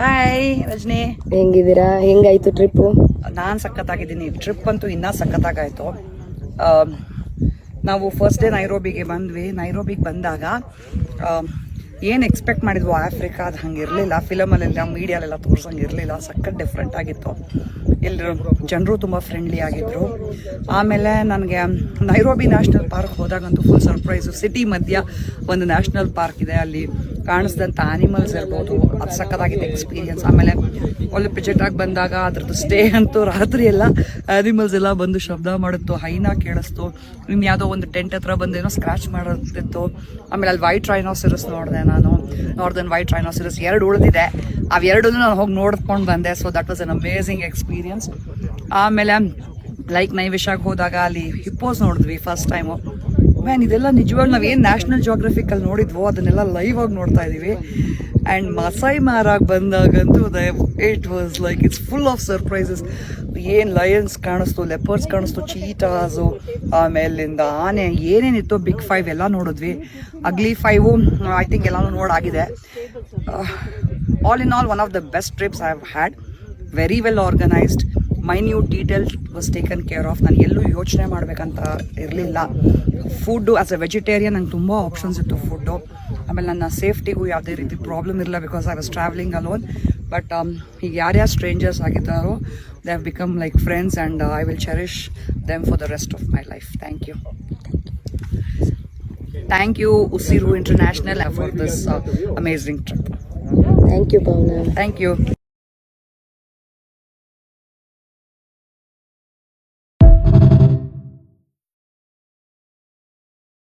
Hi Rajani, ಹೆಂಗಿದ್ದೀರಾ? ಹೆಂಗಾಯ್ತು trip? ನಾನು ಸಖತ್ತಾಗಿದ್ದೀನಿ. Trip ಅಂತೂ ಇನ್ನೂ ಸಖತ್ತಾಗಾಯಿತು. ನಾವು ಫಸ್ಟ್ ಡೇ ನೈರೋಬಿಗೆ ಬಂದ್ವಿ. ನೈರೋಬಿಗೆ ಬಂದಾಗ ಏನು ಎಕ್ಸ್ಪೆಕ್ಟ್ ಮಾಡಿದ್ವು ಆಫ್ರಿಕಾ ಅದು ಹಂಗೆ ಇರಲಿಲ್ಲ. ಫಿಲಮಲ್ಲೆಲ್ಲ ಮೀಡಿಯಾಲೆಲ್ಲ ತೋರ್ಸಂಗೆ ಇರಲಿಲ್ಲ. ಸಖತ್ ಡಿಫ್ರೆಂಟ್ ಆಗಿತ್ತು. ಎಲ್ಲರೂ ಜನರು ತುಂಬ ಫ್ರೆಂಡ್ಲಿ ಆಗಿದ್ದರು. ಆಮೇಲೆ ನನಗೆ ನೈರೋಬಿ ನ್ಯಾಷನಲ್ ಪಾರ್ಕ್ ಹೋದಾಗಂತೂ ಫುಲ್ ಸರ್ಪ್ರೈಸು. ಸಿಟಿ ಮಧ್ಯ ಒಂದು ನ್ಯಾಷನಲ್ ಪಾರ್ಕ್ ಇದೆ, ಅಲ್ಲಿ ಕಾಣಿಸಿದಂಥ ಆ್ಯನಿಮಲ್ಸ್ ಇರ್ಬೋದು, ಅದು ಸಖತ್ತಾಗಿದೆ ಎಕ್ಸ್ಪೀರಿಯನ್ಸ್. ಆಮೇಲೆ ಒಳ್ಳೆ ಪಿಜೆಟಾಗಿ ಬಂದಾಗ ಅದ್ರದ್ದು ಸ್ಟೇ ಅಂತೂ ರಾತ್ರಿ ಎಲ್ಲ ಆ್ಯನಿಮಲ್ಸ್ ಎಲ್ಲ ಬಂದು ಶಬ್ದ ಮಾಡುತ್ತು, ಹೈನಾ ಕೇಳಿಸ್ತು. ಇನ್ನು ಯಾವುದೋ ಒಂದು ಟೆಂಟ್ ಹತ್ರ ಬಂದೇನೋ ಸ್ಕ್ರ್ಯಾಚ್ ಮಾಡುತ್ತಿತ್ತು. ಆಮೇಲೆ ಅಲ್ಲಿ ವೈಟ್ ರೈನೋಸಿರಸ್ ನೋಡಿದೆ ನಾನು, ನಾರ್ದರ್ನ್ ವೈಟ್ ರೈನೋಸಿರಸ್ 2 ಉಳಿದಿದೆ. ಅವೆರಡೂ ನಾನು ಹೋಗಿ ನೋಡ್ಕೊಂಡು ಬಂದೆ. So that was an amazing experience. ಆಮೇಲೆ ಲೈಕ್ ನೈವಿಷಾಗಿ ಹೋದಾಗ ಅಲ್ಲಿ ಹಿಪ್ಪೋಸ್ ನೋಡಿದ್ವಿ ಫಸ್ಟ್ ಟೈಮು. ಮ್ಯಾನ್, ಇದೆಲ್ಲ ನಿಜವಾಗ್ಲೂ ನಾವೇನು ನ್ಯಾಷನಲ್ ಜಿಯೋಗ್ರಫಿಕಲ್ಲಿ ನೋಡಿದ್ವೋ ಅದನ್ನೆಲ್ಲ ಲೈವ್ ಆಗಿ ನೋಡ್ತಾ ಇದ್ದೀವಿ. ಆ್ಯಂಡ್ ಮಸೈ ಮಾರಾಗಿ ಬಂದಾಗಂತೂ it was like it's full of surprises. ಏನು ಲಯನ್ಸ್ ಕಾಣಿಸ್ತು, ಲೆಪರ್ಸ್ ಕಾಣಿಸ್ತು, ಚೀಟಾಸು, ಆಮೇಲಿಂದ ಆನೆ, ಏನೇನಿತ್ತು ಬಿಗ್ 5 ಎಲ್ಲ ನೋಡಿದ್ವಿ. ಅಗ್ಲಿ 5 ಐ ಥಿಂಕ್ ಎಲ್ಲನೂ ನೋಡಾಗಿದೆ. All in all one of the best trips I have had. Very well organised, minute detail was taken care of. ನಾನು ಎಲ್ಲೂ ಯೋಚನೆ ಮಾಡಬೇಕಂತ ಇರಲಿಲ್ಲ. ಫುಡ್ಡು ಆ್ಯಸ್ ಎ ವೆಜಿಟೇರಿಯನ್ ನಂಗೆ ತುಂಬ ಆಪ್ಷನ್ಸ್ ಇತ್ತು ಫುಡ್ಡು. ಆಮೇಲೆ ನನ್ನ ಸೇಫ್ಟಿಗೂ ಯಾವುದೇ ರೀತಿ ಪ್ರಾಬ್ಲಮ್ ಇರಲಿಲ್ಲ, because I was travelling alone. But ಈಗ ಯಾರ್ಯಾರು ಸ್ಟ್ರೇಂಜರ್ಸ್ ಆಗಿದ್ದಾರೋ they have become like friends and I will cherish them for the rest of my life. Thank you Usiru international for this amazing trip. Thank you Bhavana. Thank you.